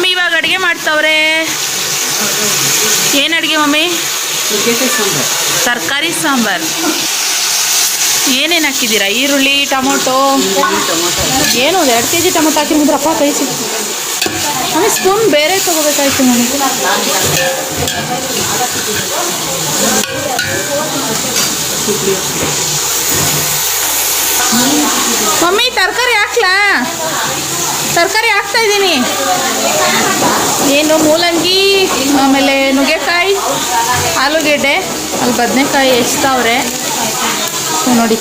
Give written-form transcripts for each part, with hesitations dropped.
Mummy ಇವಾಗ ಅಡುಗೆ ಮಾಡ್ತಾವ್ರೆ. ಏನು ಅಡುಗೆ ಮಮ್ಮಿ? ತರಕಾರಿ ಸಾಂಬಾರು. ಏನೇನು ಹಾಕಿದ್ದೀರಾ? ಈರುಳ್ಳಿ, ಟೊಮೊಟೊ. ಏನು 2 kg ಟೊಮೊಟೊ ಹಾಕಿದ್ರಪ್ಪ ಕೈ ಸಿಕ್ತು. ಮಮ್ಮಿ ಸ್ಪೂನ್ ಬೇರೆ ತೊಗೋಬೇಕಾಯ್ತು ಮಮ್ಮಿ. ಮಮ್ಮಿ ತರಕಾರಿ ಹಾಕ್ಲಾ? ತರಕಾರಿ ಹಾಕ್ತಾ ಇದ್ದೀನಿ. ಏನು ಮೂಲಂಗಿ, ಆಮೇಲೆ ನುಗ್ಗೆಕಾಯಿ, ಆಲೂಗೆಡ್ಡೆ, ಅಲ್ಲಿ ಬದನೆಕಾಯಿ ಎಷ್ಟಾವ್ರೆ ನೋಡಿ.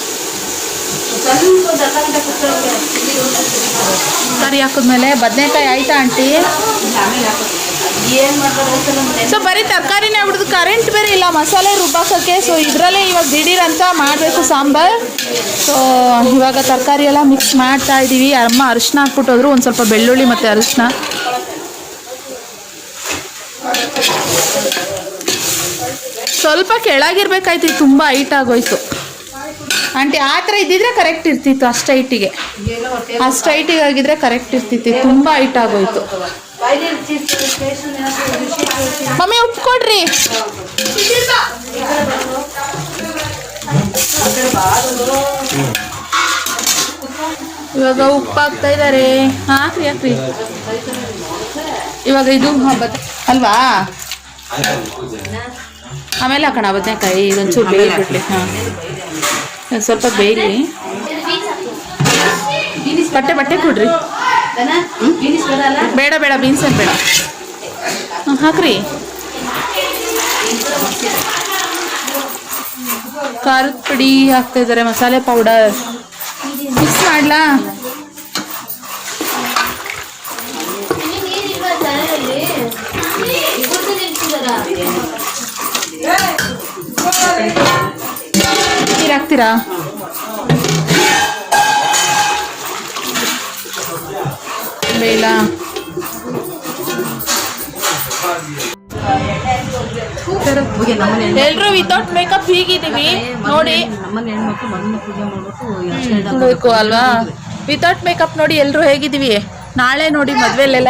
ತರಕಾರಿ ಹಾಕಿದ್ಮೇಲೆ ಬದನೆಕಾಯಿ ಆಯ್ತಾ ಆಂಟಿ? ಸೊ ಬರೀ ತರಕಾರಿನೇ ಆಗ್ಬಿಡ್ದು. ಕರೆಂಟ್ ಬೇರೆ ಇಲ್ಲ ಮಸಾಲೆ ರುಬ್ಬಾಕೋಕ್ಕೆ. ಸೊ ಇದರಲ್ಲೇ ಇವಾಗ ದಿಢೀರ್ ಅಂತ ಮಾಡಬೇಕು ಸಾಂಬಾರು. ಸೊ ಇವಾಗ ತರಕಾರಿ ಎಲ್ಲ ಮಿಕ್ಸ್ ಮಾಡ್ತಾ ಇದ್ದೀವಿ. ಅಮ್ಮ ಅರಿಶಿನ ಹಾಕ್ಬಿಟ್ಟೋದ್ರು, ಒಂದು ಸ್ವಲ್ಪ ಬೆಳ್ಳುಳ್ಳಿ ಮತ್ತು ಅರಿಶಿನ. ಸ್ವಲ್ಪ ಕೆಳಗಿರ್ಬೇಕಾಯ್ತು, ತುಂಬ ಹೈಟ್ ಆಗೋಯ್ತು ಆಂಟಿ. ಆ ಥರ ಇದ್ದಿದ್ರೆ ಕರೆಕ್ಟ್ ಇರ್ತಿತ್ತು. ಅಷ್ಟು ಹೈಟಿಗೆ ಆಗಿದ್ರೆ ಕರೆಕ್ಟ್ ಇರ್ತಿತ್ತು. ತುಂಬ ಹೈಟ್ ಆಗೋಯ್ತು. ಮಮ್ಮಿ ಉಪ್ಪು ಕೊಡ್ರಿ. ಇವಾಗ ಉಪ್ಪು ಹಾಕ್ತಾ ಇದ್ದಾರೆ. ಹಾಕ್ರಿ. ಇವಾಗ ಇದು ಅಲ್ವಾ? ಆಮೇಲೆ ಹಾಕೋಣ ಬದನೆಕಾಯಿ. ಇದೊಂಚೂರು ಬೇಯಿಬಿಡ್ಲಿ. ಸ್ವಲ್ಪ ಬೇಯಲಿ. ಬಟ್ಟೆ ಕೊಡ್ರಿ. ಬೇಡ ಬೀನ್ಸ್ ಏನು ಬೇಡ. ಹಾಕ್ರಿ. ಖಾರದ ಪುಡಿ ಹಾಕ್ತಾ ಇದ್ದಾರೆ, ಮಸಾಲೆ ಪೌಡರ್ ಮಿಕ್ಸ್ ಮಾಡ್ಲಾ? ನೀರು ಹಾಕ್ತೀರಾ? ಬೇಡ. ಎಲ್ರು ವಿತೌಟ್ ಮೇಕಪ್ ಹೀಗಿದ್ದೀವಿ ನೋಡಿ. ಬೇಕು ಅಲ್ವಾ? ವಿತೌಟ್ ಮೇಕಪ್ ನೋಡಿ ಎಲ್ರು ಹೇಗಿದ್ದೀವಿ. ನಾಳೆ ನೋಡಿ ಮದ್ವೆಲೆಲ್ಲ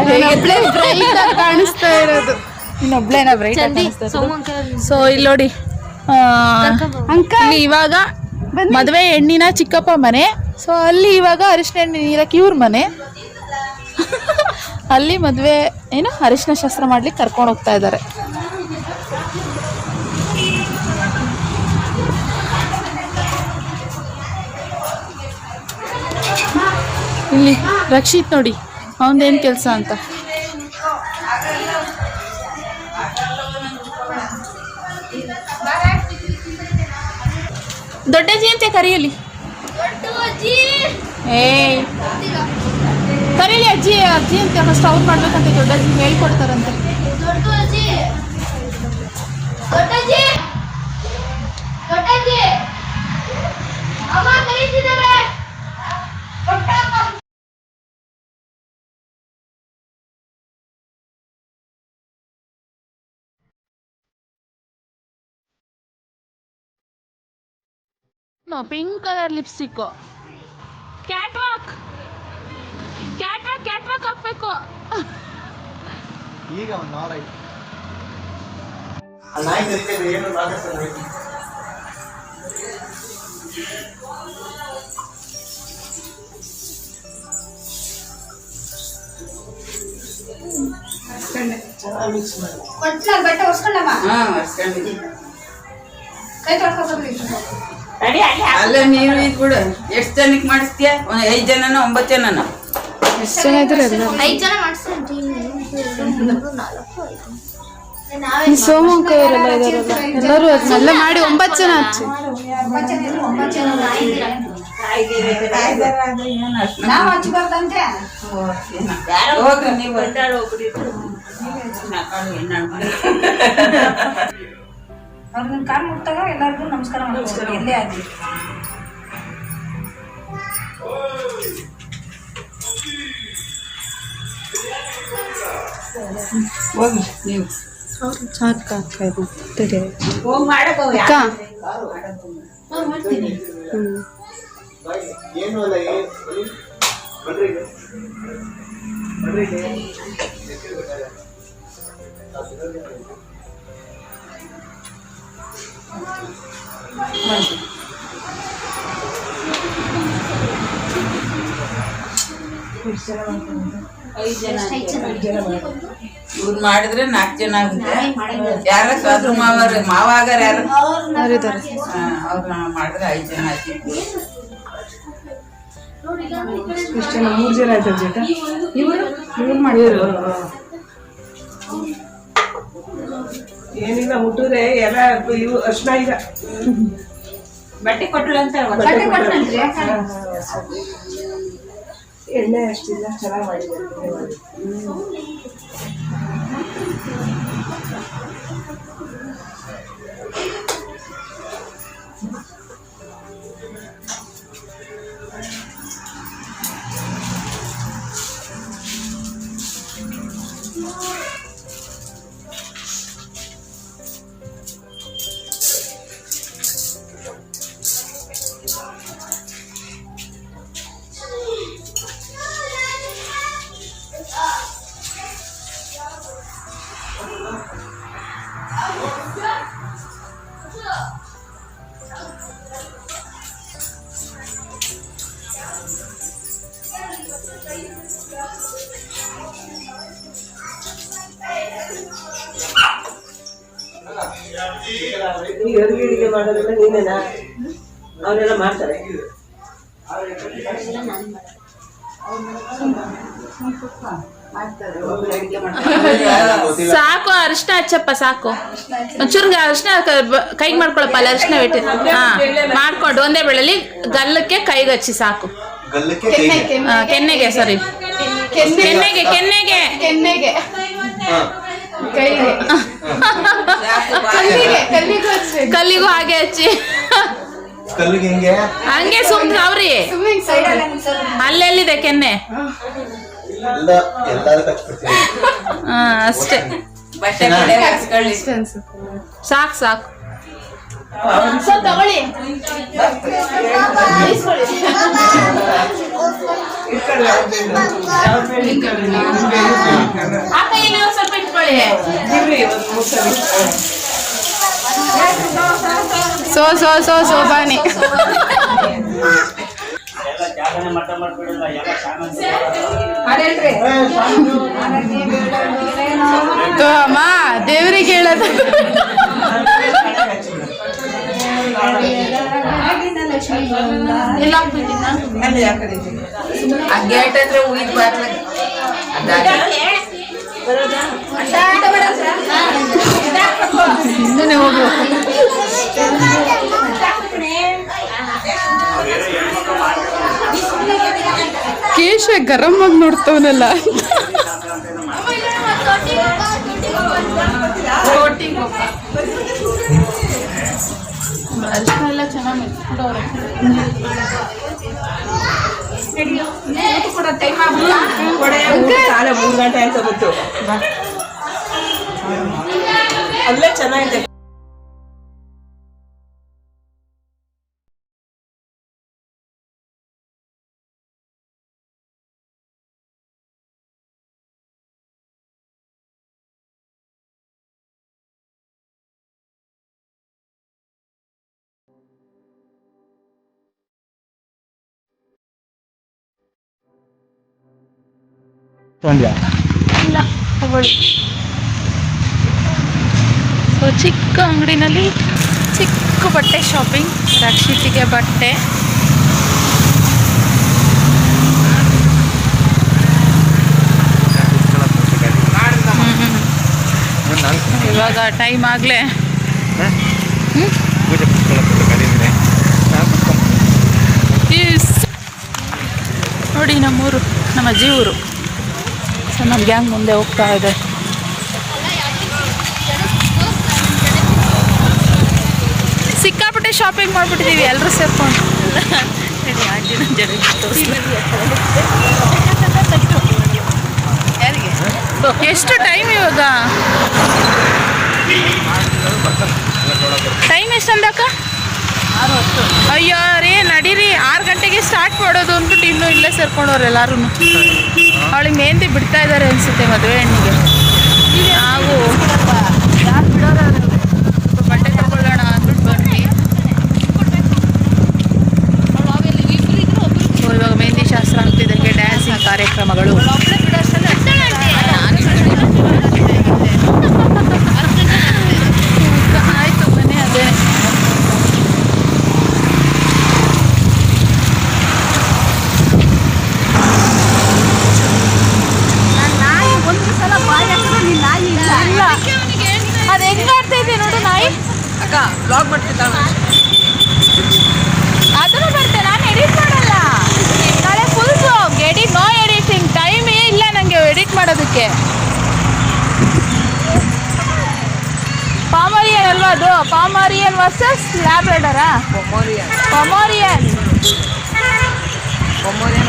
ಕಾಣಿಸ್ತಾ ಇರೋದು. ಇನ್ನೊಬ್ಳೇನ ಬ್ರೈಟ್ ಕಾಣಿಸ್ತಾ. ಸೊ ಇಲ್ಲಿ ನೋಡಿ, ಇಲ್ಲಿ ಇವಾಗ ಮದುವೆ ಹೆಣ್ಣಿನ ಚಿಕ್ಕಪ್ಪ ಮನೆ. ಸೊ ಅಲ್ಲಿ ಇವಾಗ ಅರಿಶಿನ ಎಣ್ಣೆ ನೀರಕ್ಕೆ ಇವ್ರ ಮನೆ. ಅಲ್ಲಿ ಮದುವೆ ಏನು ಅರಿಶಿನ ಶಾಸ್ತ್ರ ಮಾಡ್ಲಿಕ್ಕೆ ಕರ್ಕೊಂಡು ಹೋಗ್ತಾ ಇದ್ದಾರೆ. ಇಲ್ಲಿ ರಕ್ಷಿತ್ ನೋಡಿ, ಅವನದೇನು ಕೆಲಸ ಅಂತ. ದೊಡ್ಡಜ್ಜಿ ಅಂತೆ ಕರಿಯಲಿ. ಕರೀಲಿ ಅಜ್ಜಿ ಅಂತ. ಫಸ್ಟ್ ಅವ್ರು ಮಾಡ್ಬೇಕಂತೆ. ದೊಡ್ಡಜ್ಜಿ ಹೇಳ್ಕೊಡ್ತಾರಂತೆ. Pink colour lipstick. Cat walk ಹಾಕ್ಬೇಕು. ಈಗ ಬಟ್ಟೆ ಹೊಸ್ಕೊಂಡಮ್ಮ. ಅಲ್ಲ ನೀರು ಇದ್ಬಿಡು. ಎಷ್ಟು ಜನಕ್ಕೆ ಮಾಡಿಸ್ತೀಯ? 5 ಜನನ 9 ಜನನ? ಎಷ್ಟು ಜನ ಇದ್ರೆ 5 ಜನ ಮಾಡಿಸ್ತೀನಿ. ಸೋಮಂಕ ಅವರೆಲ್ಲ ಇದಾರಲ್ಲ, ಎಲ್ಲರೂ ಅದನ್ನೆಲ್ಲ ಮಾಡಿ 9 ಜನ ಹಚ್ಚಿ. ನಾವು ಹಚ್ಬಾರ್ದಂತೆ. ಹೋಗ್ರಿ ನೀವು. ಅವ್ರು ನನ್ನ ಕಾಲು ಮುಟ್ಟಾಗ ಎಲ್ಲರಿಗೂ ನಮಸ್ಕಾರ ಮಾಡ್ತಾರೆ. ಎಲ್ಲೇ ಆಗಲಿ. ಹೋಗಿ ನೀವು ಇವ್ರು ಮಾಡಿದ್ರೆ 4 ಜನ ಆಗುತ್ತೆ. ಯಾರ ಸ್ವಾದ್ರು ಮಾವ ಆಗಾರ ಯಾರು ಅವ್ರು ಮಾಡಿದ್ರೆ 5 ಜನ ಆಯ್ತು. ಎಷ್ಟು ಜನ? 3 ಜನ ಆಯ್ತು ಜೇಟ. ಇವ್ರು ಮಾಡಿದ್ರು ಏನಿಲ್ಲ ಹುಟ್ಟುದ್ರೆ ಎಲ್ಲ ಇವು ಅರ್ಶನ ಈಗ ಬಟ್ಟೆ ಕೊಟ್ಟಳು ಅಂತ ಎಣ್ಣೆ ಅಷ್ಟಿಲ್ಲ, ಚೆನ್ನಾಗಿ ಮಾಡಿದ್ದಾರೆ. ಈಗ ಅಡುಗೆ ಮಾಡೋದೆಲ್ಲ ನೀನೇನಾ? ಅವರೆಲ್ಲ ಮಾಡ್ತಾರೆ. ಸಾಕು, ಅರಿಶಿನ ಹಚ್ಚಪ್ಪ ಸಾಕು. ಒಂಚೂರು ಅರಿಶಿನ ಕೈಗೆ ಮಾಡ್ಕೊಳಪ್ಪ, ಅಲ್ಲಿ ಅರಿಶಿನ ಬಿಟ್ಟು ಮಾಡ್ಕೊಂಡು ಒಂದೇ ಬೆಳಲಿ ಗಲ್ಲಕ್ಕೆ ಕೈಗೆ ಹಚ್ಚಿ ಸಾಕು. ಕೆನ್ನೆಗೆ ಸಾರಿ ಕೆನ್ನೆಗೆ ಕೆನ್ನೆಗೆ ಕೆನ್ನೆಗೆ ಕಲ್ಲಿಗೂ ಹಾಗೆ ಹಚ್ಚಿ ಹಂಗೆ ಸುಮ್ನೆ ಅವ್ರಿ ಅಲ್ಲೆಲ್ಲಿದೆ ಕೆನ್ನೆ? ಅಷ್ಟೇ ಸಾಕು ಸಾಕು. ತಗೊಳ್ಳಿ ಆ ಕೈಯಲ್ಲಿ ಸ್ವಲ್ಪ ಇಟ್ಕೊಳ್ಳಿ. ಸೋಬಾನಿ ಅಮ್ಮ ದೇವ್ರಿಗೆ ಹೇಳೋದು. ಗೇಟ್ ಹತ್ರ ಉಯ್ದು ಬಾಕ್ಲಾಗ ಇನ್ನೇ ಹೋಗ್ಬೇಕು. ಕೇಶ ಗರಂ ಆಗಿ ನೋಡ್ತವನಲ್ಲ. ಅರಿಶಿನ ಎಲ್ಲ ಚೆನ್ನಾಗಿ ಮೆಚ್ಚಿಬಿಡೋರು. ಕೂಡ ಟೈಮ್ ಕಾಲ 3 ಗಂಟೆ ಆಯ್ತು ಗೊತ್ತು. ಅಲ್ಲೇ ಚೆನ್ನಾಗಿದೆ. ಇಲ್ಲ ತಗೊಳ್ಳಿ. ಸೊ ಚಿಕ್ಕ ಅಂಗಡಿನಲ್ಲಿ ಚಿಕ್ಕ ಬಟ್ಟೆ ಶಾಪಿಂಗ್. ರಕ್ಷಿತಿಗೆ ಬಟ್ಟೆ, ಇವಾಗ ಟೈಮ್ ಆಗಲೇ ನೋಡಿ ನಮ್ಮೂರು, ನಮ್ಮ ಅಜ್ಜಿ ಊರು. ಸೊ ನಮ್ಮ ಗ್ಯಾಂಗ್ ಮುಂದೆ ಹೋಗ್ತಾ ಇದೆ. ಸಿಕ್ಕಾಪಟ್ಟೆ ಶಾಪಿಂಗ್ ಮಾಡಿಬಿಟ್ಟಿದ್ದೀವಿ ಎಲ್ಲರೂ ಸೇರ್ಕೊಂಡು. ಎಷ್ಟು ಟೈಮ್ ಇವಾಗ? ಟೈಮ್ ಎಷ್ಟು ಅಂದಕ್ಕ? ಅಯ್ಯೋ ರೀ ನಡೀರಿ, 6 ಗಂಟೆಗೆ ಸ್ಟಾರ್ಟ್ ಮಾಡೋದು ಅಂದ್ಬಿಟ್ಟು ಇನ್ನೂ ಇಲ್ಲೇ ಸೇರ್ಕೊಂಡವ್ರು ಎಲ್ಲರೂ. ಅವಳಿಗೆ ಮೆಹಂದಿ ಬಿಡ್ತಾ ಇದ್ದಾರೆ ಅನಿಸುತ್ತೆ ಮದುವೆ ಹೆಣ್ಣಿಗೆ. ನಾವು ಯಾರು ಬಿಡೋರ ಬಟ್ಟೆ ತಗೊಳ್ಳೋಣ ಅಂದ್ಬಿಟ್ಟು ಬಂದ್ವಿ. ಸೊ ಇವಾಗ ಮೆಹಂದಿ ಶಾಸ್ತ್ರ ಆಗ್ತಿದ್ದಂಗೆ ಡ್ಯಾನ್ಸಿಂಗ್ ಕಾರ್ಯಕ್ರಮಗಳು. ಆಯ್ತು ಮನೆ ಅದೇ. ಅದು ಹೆಂಗ್ ಮಾಡ್ತಾ ಇದೆ ನೋಡು ನಾಯಿ. ಅಕ್ಕ ಬ್ಲಾಗ್ ಮಾಡ್ತಿದ್ದಾಳೆ. ಅದನ್ನು ಬರುತ್ತೆ, ನಾನು ಎಡಿಟ್ ಮಾಡಲ್ಲ. ನಾಳೆ full blog edit, no editing. ಟೈಮೇ ಇಲ್ಲ ನನಗೆ ಎಡಿಟ್ ಮಾಡೋದಕ್ಕೆ. ಪಾಮರಿಯನ್ ಅಲ್ವಾ ಅದು? ಪಾಮರಿಯನ್ ವರ್ಸಸ್ ಲ್ಯಾಬ್ರಾಡರಾ? Pomeranian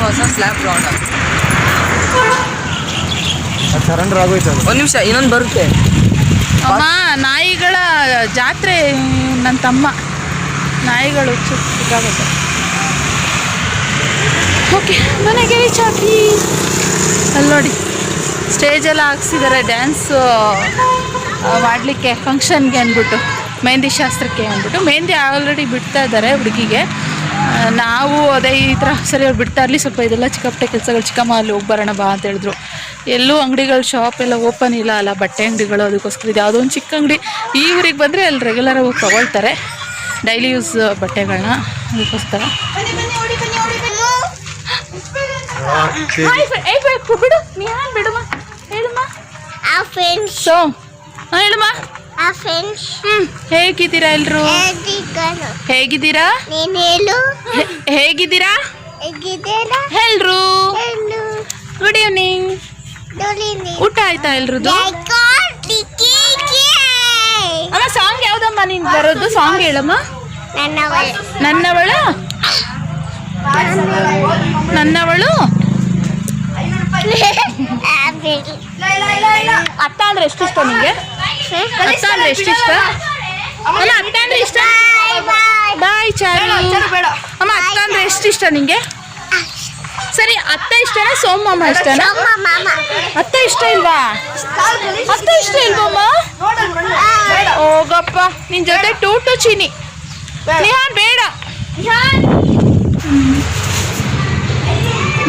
versus Labrador. ಸರೆಂಡರ್ ಆಗೋಯ್ತು. ಒಂದು ನಿಮಿಷ, ಇನ್ನೊಂದು ಬರುತ್ತೆ. ಅಮ್ಮ, ನಾಯಿಗಳ ಜಾತ್ರೆ. ನನ್ನ ತಮ್ಮ ನಾಯಿಗಳು ಸಿಕ್ಕಾಗುತ್ತೆ. ಓಕೆ, ಮನೆಗೆ ರೀಚ್ ಆಗಿ. ಅಲ್ಲಿ ನೋಡಿ ಸ್ಟೇಜೆಲ್ಲ ಹಾಕ್ಸಿದ್ದಾರೆ ಡ್ಯಾನ್ಸು ಮಾಡಲಿಕ್ಕೆ, ಫಂಕ್ಷನ್ಗೆ ಅಂದ್ಬಿಟ್ಟು, ಮೆಹಂದಿ ಶಾಸ್ತ್ರಕ್ಕೆ ಅಂದ್ಬಿಟ್ಟು. ಮೆಹಂದಿ ಆಲ್ರೆಡಿ ಬಿಡ್ತಾ ಇದ್ದಾರೆ ಹುಡುಗಿಗೆ. ನಾವು ಅದೇ ಈ ಥರ ಸರಿ ಅವ್ರು ಬಿಡ್ತಾ ಇರಲಿ, ಸ್ವಲ್ಪ ಇದೆಲ್ಲ ಚಿಕ್ಕಪಟ್ಟೆ ಕೆಲಸಗಳು, ಚಿಕ್ಕಮ್ಮ ಅಲ್ಲಿ ಹೋಗಿ ಬರೋಣ ಬಾ ಅಂತ ಹೇಳಿದ್ರು. ಎಲ್ಲೂ ಅಂಗಡಿಗಳು, ಶಾಪ್ ಎಲ್ಲ ಓಪನ್ ಇಲ್ಲ ಅಲ್ಲ, ಬಟ್ಟೆ ಅಂಗಡಿಗಳು. ಅದಕ್ಕೋಸ್ಕರ ಇದು ಯಾವುದೋ ಒಂದು ಚಿಕ್ಕ ಅಂಗಡಿ. ಈ ಊರಿಗೆ ಬಂದರೆ ಅಲ್ಲಿ ರೆಗ್ಯುಲರಾಗಿ ಹೋಗಿ ತೊಗೊಳ್ತಾರೆ ಡೈಲಿ ಯೂಸ್ ಬಟ್ಟೆಗಳನ್ನ. ಅದಕ್ಕೋಸ್ಕರ ಬಿಡು, ನೀನು ಬಿಡುಮ್ಮ, ಹೇಳುಮ್ಮ. ಸೊ ಹೇಳುಮ್ಮ. ಹೇಗಿದ್ದೀರಾ ಎಲ್ರು? ಹೇಗಿದ್ದೀರಾ? ಹೇಗಿದ್ದೀರಾ ಎಲ್ರು? Good evening. ಊಟ ಆಯ್ತಾ ಎಲ್ರದ್ದು? ಅಮ್ಮ, ಸಾಂಗ್ ಯಾವ್ದಮ್ಮ ನೀನ್ ಬರೋದು? ಸಾಂಗ್ ಹೇಳಮ್ಮ. ನನ್ನವಳು ನನ್ನವಳು ಅತ್ತ ಅಂದ್ರೆ ಎಷ್ಟು ಇಷ್ಟ ನಿಂಗೆ? ಅತ್ತ ಅಂದ್ರೆ ಎಷ್ಟು ಇಷ್ಟ? ಅಮ್ಮ, ಅತ್ತ ಅಂದ್ರೆ ಇಷ್ಟ? ಬಾಯ್ ಚಾರು. ಅಮ್ಮ, ಅತ್ತ ಅಂದ್ರೆ ಎಷ್ಟು ಇಷ್ಟ ನಿಂಗೆ? ಸರಿ, ಅತ್ತ ಇಷ್ಟನಾ ಸೋಮಮ್ಮ ಇಷ್ಟನಾ? ಅತ್ತ ಇಷ್ಟ ಇಲ್ವಾ? ಅತ್ತ ಇಷ್ಟ ಇಲ್ವಮ್ಮ? ಹೋಗಪ್ಪ, ನಿನ್ ಜೊತೆ ಟೂಟು ಚೀನಿ. ನಿಹಾನ್ ಬೇಡ.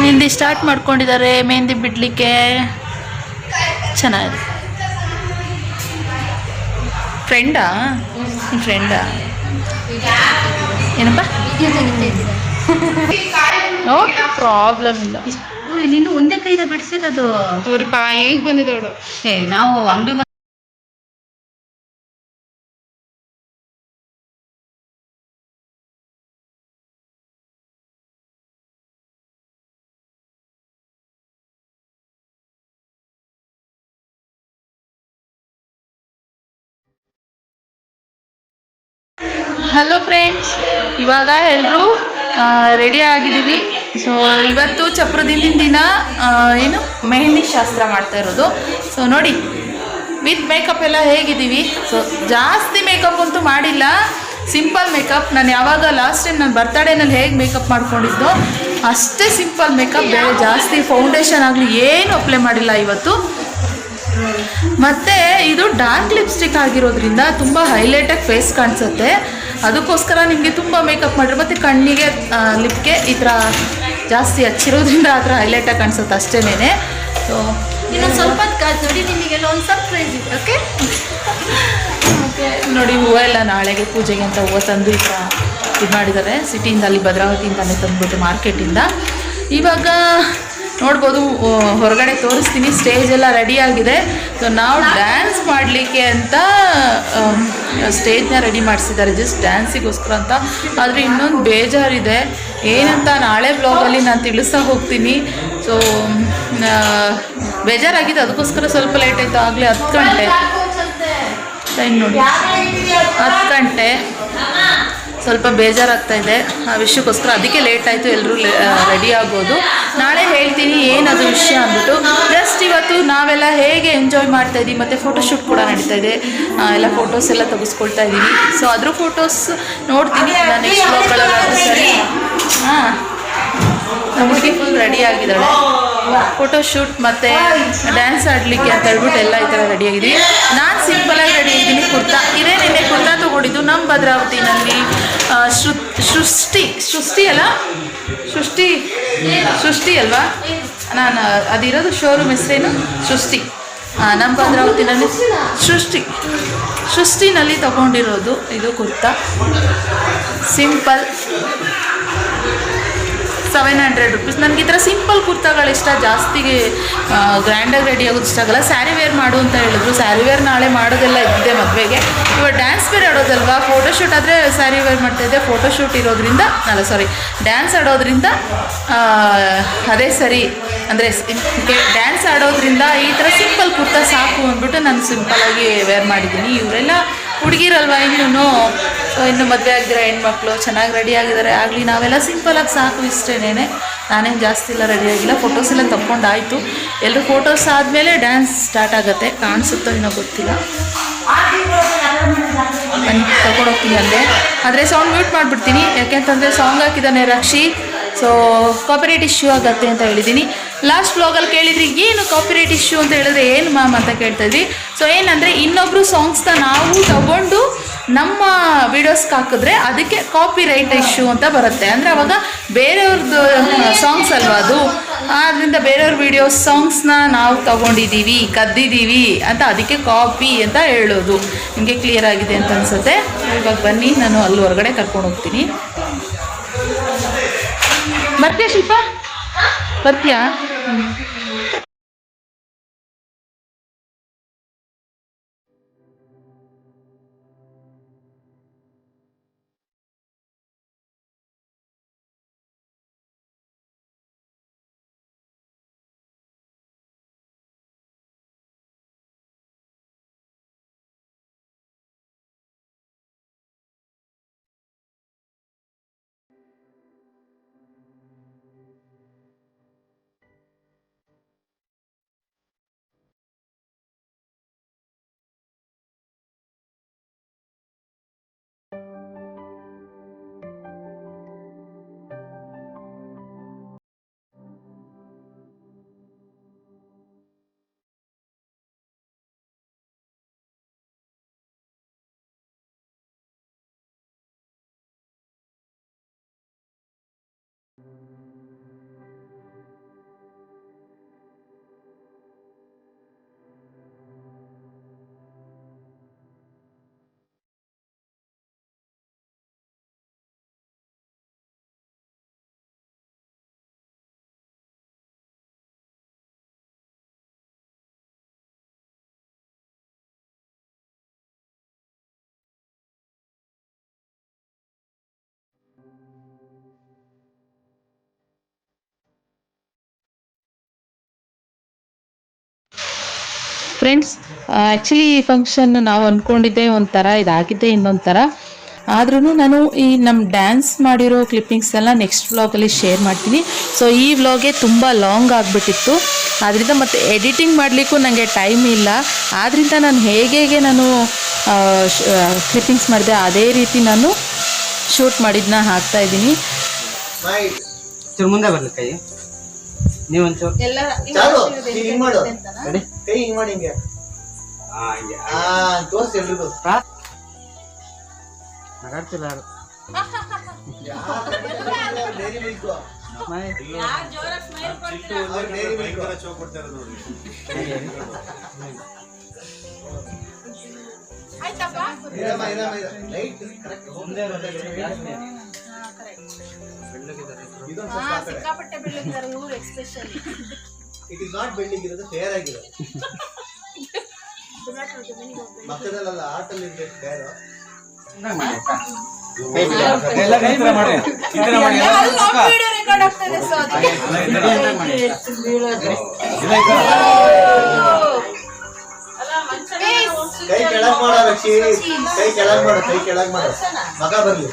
ಮೆಹಂದಿ ಸ್ಟಾರ್ಟ್ ಮಾಡ್ಕೊಂಡಿದ್ದಾರೆ, ಮೆಹಂದಿ ಬಿಡ್ಲಿಕ್ಕೆ. ಚೆನ್ನಾಗಿದೆ. ಫ್ರೆಂಡಾ? ನಿಮ್ಮ ಫ್ರೆಂಡಾ? ಏನಪ್ಪ? ಓಕೆ, ಪ್ರಾಬ್ಲಮ್ ಇಲ್ಲ. ನೀನು ಒಂದೇ ಕೈದ ಬಿಡಿಸಿರೋದು. ಈಗ ಬಂದಿದ್ದೋಡು. ನಾವು ಅಂಗಡಿ ಹಲೋ ಫ್ರೆಂಡ್ಸ್, ಇವಾಗ ಎಲ್ಲರೂ ರೆಡಿ ಆಗಿದ್ದೀವಿ. ಸೊ ಇವತ್ತು ಚಪ್ರದಿಂದಿನ ದಿನ ಏನು ಮೆಹಂದಿ ಶಾಸ್ತ್ರ ಮಾಡ್ತಾ ಇರೋದು. ಸೊ ನೋಡಿ, ವಿತ್ ಮೇಕಪ್ ಎಲ್ಲ ಹೇಗಿದ್ದೀವಿ. ಸೊ ಜಾಸ್ತಿ ಮೇಕಪ್ ಅಂತೂ ಮಾಡಿಲ್ಲ, ಸಿಂಪಲ್ ಮೇಕಪ್. ನಾನು ಯಾವಾಗ ಲಾಸ್ಟ್ ಟೈಮ್ ನಾನು ಬರ್ತಡೇನಲ್ಲಿ ಹೇಗೆ ಮೇಕಪ್ ಮಾಡ್ಕೊಂಡಿದ್ದೋ ಅಷ್ಟೇ ಸಿಂಪಲ್ ಮೇಕಪ್, ಬೇರೆ ಜಾಸ್ತಿ ಫೌಂಡೇಶನ್ ಆಗಲಿ ಏನು ಅಪ್ಲೈ ಮಾಡಿಲ್ಲ ಇವತ್ತು. ಮತ್ತು ಇದು ಡಾರ್ಕ್ ಲಿಪ್ಸ್ಟಿಕ್ ಆಗಿರೋದ್ರಿಂದ ತುಂಬ ಹೈಲೈಟಾಗಿ ಫೇಸ್ ಕಾಣಿಸುತ್ತೆ. ಅದಕ್ಕೋಸ್ಕರ ನಿಮಗೆ ತುಂಬ ಮೇಕಪ್ ಮಾಡಿರೋ, ಮತ್ತು ಕಣ್ಣಿಗೆ ಲಿಪ್ಗೆ ಈ ಥರ ಜಾಸ್ತಿ ಹಚ್ಚಿರೋದ್ರಿಂದ ಆ ಥರ ಹೈಲೈಟಾಗಿ ಕಾಣಿಸುತ್ತೆ ಅಷ್ಟೇನೇ. ಸೊ ಇನ್ನೊಂದು ಸ್ವಲ್ಪ ಕಾದು ನೋಡಿ, ನಿಮಗೆಲ್ಲ ಒಂದು ಸರ್ಪ್ರೈಸ್ ಇದೆ. ಓಕೆ ಓಕೆ, ನೋಡಿ ಹೂವೆಲ್ಲ ನಾಳೆಗೆ ಪೂಜೆಗೆ ಅಂತ ಹೂವು ತಂದು ಈ ಥರ ಇದು ಮಾಡಿದ್ದಾರೆ. ಸಿಟಿಯಿಂದ, ಅಲ್ಲಿ ಭದ್ರಾವತಿಯಿಂದಲೇ ತಂದುಬಿಟ್ಟು ಮಾರ್ಕೆಟಿಂದ. ಇವಾಗ ನೋಡ್ಬೋದು, ಹೊರಗಡೆ ತೋರಿಸ್ತೀನಿ. ಸ್ಟೇಜ್ ಎಲ್ಲ ರೆಡಿ ಆಗಿದೆ. ಸೊ ನಾವು ಡ್ಯಾನ್ಸ್ ಮಾಡಲಿಕ್ಕೆ ಅಂತ ಸ್ಟೇಜ್ನ ರೆಡಿ ಮಾಡಿಸಿದ್ದಾರೆ, ಜಸ್ಟ್ ಡ್ಯಾನ್ಸಿಗೋಸ್ಕರ ಅಂತ. ಆದರೆ ಇನ್ನೊಂದು ಬೇಜಾರಿದೆ, ಏನಂತ ನಾಳೆ ಬ್ಲಾಗಲ್ಲಿ ನಾನು ತಿಳಿಸ್ತಾ ಹೋಗ್ತೀನಿ. ಸೊ ಬೇಜಾರಾಗಿದೆ, ಅದಕ್ಕೋಸ್ಕರ ಸ್ವಲ್ಪ ಲೇಟ್ ಆಯಿತು. ಆಗಲೇ 10 ಗಂಟೆ ಟೈಮ್ ನೋಡಿ, 10 ಗಂಟೆ. ಸ್ವಲ್ಪ ಬೇಜಾರಾಗ್ತಾಯಿದೆ ಆ ವಿಷಯಕ್ಕೋಸ್ಕರ, ಅದಕ್ಕೆ ಲೇಟ್ ಆಯಿತು. ಎಲ್ಲರೂ ರೆಡಿ ಆಗೋದು. ನಾಳೆ ಹೇಳ್ತೀನಿ ಏನದು ವಿಷಯ ಅಂದ್ಬಿಟ್ಟು. ಜಸ್ಟ್ ಇವತ್ತು ನಾವೆಲ್ಲ ಹೇಗೆ ಎಂಜಾಯ್ ಮಾಡ್ತಾಯಿದ್ದೀವಿ, ಮತ್ತು ಫೋಟೋಶೂಟ್ ಕೂಡ ನಡೀತಾ ಇದೆ. ಎಲ್ಲ ಫೋಟೋಸ್ ಎಲ್ಲ ತೆಗೆಸ್ಕೊಳ್ತಾ ಇದ್ದೀವಿ. ಸೊ ಅದ್ರ ಫೋಟೋಸ್ ನೋಡ್ತೀನಿ ನಾನು ನೆಕ್ಸ್ಟ್ ಬ್ಲಾಗ್ಗಳಲ್ಲಾದರೂ. ಸರಿ, ಹಾಂ, ನಮ್ಮ ಹುಡುಗಿ ಫುಲ್ ರೆಡಿ ಆಗಿದ್ದಾಳೆ. ಫೋಟೋಶೂಟ್ ಮತ್ತು ಡ್ಯಾನ್ಸ್ ಆಡಲಿಕ್ಕೆ ಅಂತ ಹೇಳ್ಬಿಟ್ಟು ಎಲ್ಲ ಈ ಥರ ರೆಡಿಯಾಗಿದ್ದೀವಿ. ನಾನು ಸಿಂಪಲಾಗಿ ರೆಡಿ ಆಗಿದ್ದೀನಿ. ಕುರ್ತಾ ಇದೇ ನಿನ್ನೆ ಕುರ್ತಾ ತೊಗೊಂಡಿದ್ದು ನಮ್ಮ ಭದ್ರಾವತಿನಲ್ಲಿ ಸೃಷ್ಟಿ ಅಲ್ಲ ಸೃಷ್ಟಿ ಅಲ್ವಾ, ನಾನು ಅದಿರೋದು ಶೋರೂಮ್ ಹೆಸರೇನು ಸೃಷ್ಟಿ, ನಮ್ಮ ಭದ್ರಾವತಿನಲ್ಲಿ ಸೃಷ್ಟಿನಲ್ಲಿ ತಗೊಂಡಿರೋದು ಇದು ಕುರ್ತಾ. Simple 700 rupees. ನನಗೆ ಈ ಥರ ಸಿಂಪಲ್ ಕುರ್ತಾಗಳು ಇಷ್ಟ, ಜಾಸ್ತಿಗೆ ಗ್ರ್ಯಾಂಡಾಗಿ ರೆಡಿ ಆಗೋದು ಇಷ್ಟ ಆಗಲ್ಲ. ಸ್ಯಾರಿ ವೇರ್ ಮಾಡು ಅಂತ ಹೇಳಿದ್ರು. ಸ್ಯಾರಿ ವೇರ್ ನಾಳೆ ಮಾಡೋದೆಲ್ಲ ಇದ್ದೆ ಮದುವೆಗೆ. ಇವಾಗ ಡ್ಯಾನ್ಸ್ ವೇರ್ ಆಡೋದಲ್ವಾ, ಫೋಟೋಶೂಟ್ ಆದರೆ ಸ್ಯಾರಿ ವೇರ್ ಮಾಡ್ತಾಯಿದ್ದೆ. ಫೋಟೋಶೂಟ್ ಇರೋದ್ರಿಂದ ಡ್ಯಾನ್ಸ್ ಆಡೋದ್ರಿಂದ ಅದೇ ಸರಿ ಅಂದರೆ ಡ್ಯಾನ್ಸ್ ಆಡೋದ್ರಿಂದ ಈ ಥರ ಸಿಂಪಲ್ ಕುರ್ತಾ ಸಾಕು ಅಂದ್ಬಿಟ್ಟು ನಾನು ಸಿಂಪಲಾಗಿ ವೇರ್ ಮಾಡಿದ್ದೀನಿ. ಇವರೆಲ್ಲ ಹುಡುಗಿರಲ್ವ, ಇನ್ನು ಮದುವೆ ಆಗಿರೋ ಹೆಣ್ಮಕ್ಳು ಚೆನ್ನಾಗಿ ರೆಡಿ ಆಗಿದ್ದಾರೆ ಆಗಲಿ, ನಾವೆಲ್ಲ ಸಿಂಪಲಾಗಿ ಸಾಕು ಇಷ್ಟೇನೆ. ನಾನೇನು ಜಾಸ್ತಿ ಎಲ್ಲ ರೆಡಿ ಆಗಿಲ್ಲ. ಫೋಟೋಸ್ ಎಲ್ಲ ತಗೊಂಡಾಯಿತು. ಎಲ್ಲರೂ ಫೋಟೋಸ್ ಆದಮೇಲೆ ಡ್ಯಾನ್ಸ್ ಸ್ಟಾರ್ಟ್ ಆಗುತ್ತೆ. ಕಾಣಿಸುತ್ತೋ ಏನೋ ಗೊತ್ತಿಲ್ಲ. ತಗೊಂಡೋಗ್ತೀನಿ ಅಲ್ಲೇ, ಆದರೆ ಸೌಂಡ್ ಮ್ಯೂಟ್ ಮಾಡಿಬಿಡ್ತೀನಿ. ಯಾಕೆಂತಂದರೆ ಸಾಂಗ್ ಹಾಕಿದ್ದಾನೆ ರಕ್ಷಿ, ಸೊ ಕಾಪಿರೈಟ್ ಇಶ್ಯೂ ಆಗುತ್ತೆ ಅಂತ ಹೇಳಿದ್ದೀನಿ. ಲಾಸ್ಟ್ ವ್ಲಾಗಲ್ಲಿ ಕೇಳಿದ್ರಿ ಏನು ಕಾಪಿರೈಟ್ ಇಶ್ಯೂ ಅಂತ ಹೇಳಿದ್ರೆ ಏನು ಮ್ಯಾಮ್ ಅಂತ ಕೇಳ್ತಾಯಿದ್ರಿ. ಸೊ ಏನಂದರೆ ಇನ್ನೊಬ್ಬರು ಸಾಂಗ್ಸ್ನ ನಾವು ತಗೊಂಡು ನಮ್ಮ ವೀಡಿಯೋಸ್ಗೆ ಹಾಕಿದ್ರೆ ಅದಕ್ಕೆ ಕಾಪಿರೈಟ್ ಇಶ್ಯೂ ಅಂತ ಬರುತ್ತೆ. ಅಂದರೆ ಅವಾಗ ಬೇರೆಯವ್ರದ್ದು ಸಾಂಗ್ಸ್ ಅಲ್ವಾ ಅದು, ಆದ್ದರಿಂದ ಬೇರೆಯವ್ರ ವೀಡಿಯೋಸ್ ಸಾಂಗ್ಸ್ನ ನಾವು ತಗೊಂಡಿದ್ದೀವಿ, ಕದ್ದಿದ್ದೀವಿ ಅಂತ ಅದಕ್ಕೆ ಕಾಪಿ ಅಂತ ಹೇಳೋದು. ನಿಮಗೆ ಕ್ಲಿಯರ್ ಆಗಿದೆ ಅಂತ ಅನಿಸುತ್ತೆ. ಇವಾಗ ಬನ್ನಿ, ನಾನು ಅಲ್ಲಿ ಹೊರಗಡೆ ಕರ್ಕೊಂಡು ಹೋಗ್ತೀನಿ. ಬರ್ತೀಯಾ ಶಿಲ್ಪ, ಬರ್ತೀಯಾ? ಫ್ರೆಂಡ್ಸ್, ಆ್ಯಕ್ಚುಲಿ ಈ ಫಂಕ್ಷನ್ ನಾವು ಅಂದ್ಕೊಂಡಿದ್ದೆ ಒಂಥರ, ಇದಾಗಿದ್ದೆ ಇನ್ನೊಂದು ಥರ. ಆದ್ರೂ ನಾನು ಈ ನಮ್ಮ ಡ್ಯಾನ್ಸ್ ಮಾಡಿರೋ ಕ್ಲಿಪ್ಪಿಂಗ್ಸ್ ಎಲ್ಲ ನೆಕ್ಸ್ಟ್ ವ್ಲಾಗಲ್ಲಿ ಶೇರ್ ಮಾಡ್ತೀನಿ. ಸೊ ಈ ವ್ಲಾಗೆ ತುಂಬ ಲಾಂಗ್ ಆಗಿಬಿಟ್ಟಿತ್ತು, ಆದ್ದರಿಂದ ಮತ್ತು ಎಡಿಟಿಂಗ್ ಮಾಡಲಿಕ್ಕೂ ನನಗೆ ಟೈಮ್ ಇಲ್ಲ. ಆದ್ದರಿಂದ ನಾನು ಹೇಗೆ ನಾನು ಕ್ಲಿಪ್ಪಿಂಗ್ಸ್ ಮಾಡಿದೆ ಅದೇ ರೀತಿ ನಾನು ಶೂಟ್ ಮಾಡಿದ್ದನ್ನ ಹಾಕ್ತಾಯಿದ್ದೀನಿ. ಮುಂದೆ ಬರ್ಲಿ ಕೈ, ನೀವು ಒಂಚೂರು ಕೈ ಹಿಂಗ್ ಮಾಡಿ ಹಿಂಗೆ ತೋರಿಸಿ ಎಲ್ರಿಗೂ. ನಗಾಡ್ತಿಲ್ಲ ಇಟ್ ಇಸ್ ನಾಟ್ ಬೆಳ್ಳಿಗೆ ಇರೋದು, ಫೇರ್ ಆಗಿರೋದು. ಮಕ್ಕಳಲ್ಲ ಆಟಲ್ಲಿ ಇರ್ಬೇಕು ಬೇರೆ. ಕೈ ಕೆಳಗ್ ಮಾಡೋ ರಕ್ಷಿ, ಕೈ ಕೆಳಗ್ ಮಾಡೋ, ಕೈ ಕೆಳಗ್ ಮಾಡೋ, ಮಗ ಬರ್ಲಿ.